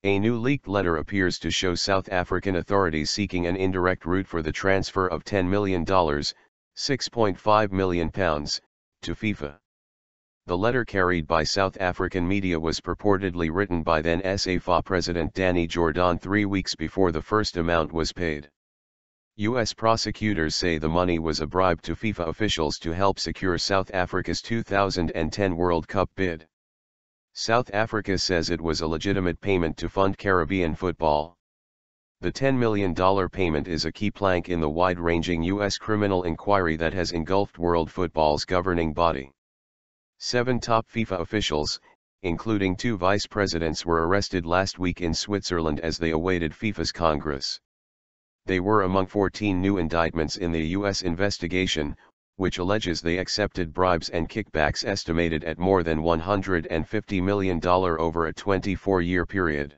A new leaked letter appears to show South African authorities seeking an indirect route for the transfer of $10 million, £6.5 million, to FIFA. The letter carried by South African media was purportedly written by then FIFA President Danny Jordaan 3 weeks before the first amount was paid. U.S. prosecutors say the money was a bribe to FIFA officials to help secure South Africa's 2010 World Cup bid. South Africa says it was a legitimate payment to fund Caribbean football. The $10 million payment is a key plank in the wide-ranging U.S. criminal inquiry that has engulfed world football's governing body. 7 top FIFA officials, including 2 vice presidents, were arrested last week in Switzerland as they awaited FIFA's Congress. They were among 14 new indictments in the U.S. investigation, which alleges they accepted bribes and kickbacks estimated at more than $150 million over a 24-year period.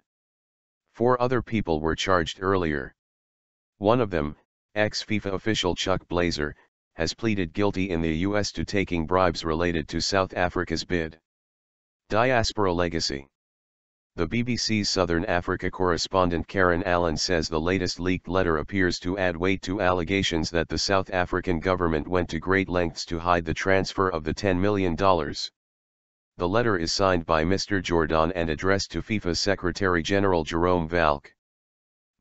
4 other people were charged earlier. One of them, ex-FIFA official Chuck Blazer, has pleaded guilty in the U.S. to taking bribes related to South Africa's bid. Diaspora legacy. The BBC's Southern Africa correspondent Karen Allen says the latest leaked letter appears to add weight to allegations that the South African government went to great lengths to hide the transfer of the $10 million. The letter is signed by Mr. Jordaan and addressed to FIFA's Secretary-General Jerome Valcke.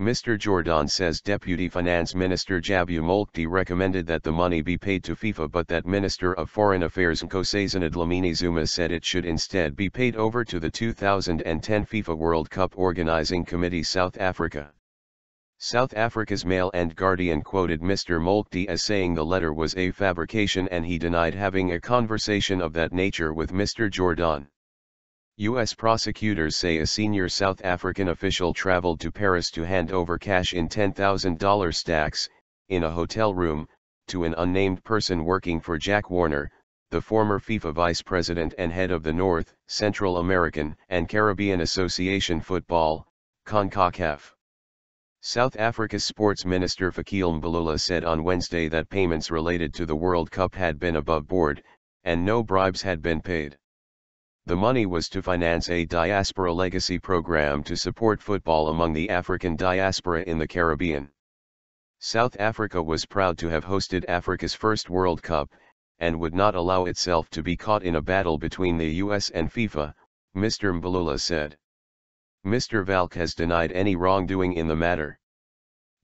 Mr. Jordaan says Deputy Finance Minister Jabu Moltke recommended that the money be paid to FIFA, but that Minister of Foreign Affairs Nkosazana Dlamini Zuma said it should instead be paid over to the 2010 FIFA World Cup Organizing Committee South Africa. South Africa's Mail and Guardian quoted Mr. Moltke as saying the letter was a fabrication, and he denied having a conversation of that nature with Mr. Jordaan. U.S. prosecutors say a senior South African official traveled to Paris to hand over cash in $10,000 stacks, in a hotel room, to an unnamed person working for Jack Warner, the former FIFA vice president and head of the North, Central American and Caribbean Association Football, CONCACAF. South Africa's sports minister Fikile Mbalula said on Wednesday that payments related to the World Cup had been above board, and no bribes had been paid. The money was to finance a diaspora legacy program to support football among the African diaspora in the Caribbean. South Africa was proud to have hosted Africa's first World Cup, and would not allow itself to be caught in a battle between the US and FIFA, Mr. Mbalula said. Mr. Valcke has denied any wrongdoing in the matter.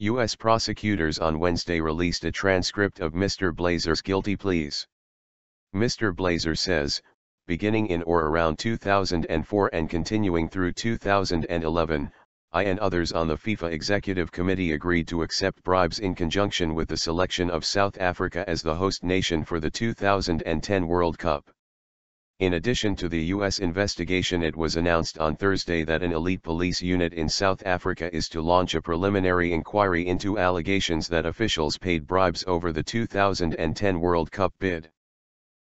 US prosecutors on Wednesday released a transcript of Mr. Blazer's guilty pleas. Mr. Blazer says, beginning in or around 2004 and continuing through 2011, I and others on the FIFA Executive Committee agreed to accept bribes in conjunction with the selection of South Africa as the host nation for the 2010 World Cup. In addition to the U.S. investigation, it was announced on Thursday that an elite police unit in South Africa is to launch a preliminary inquiry into allegations that officials paid bribes over the 2010 World Cup bid.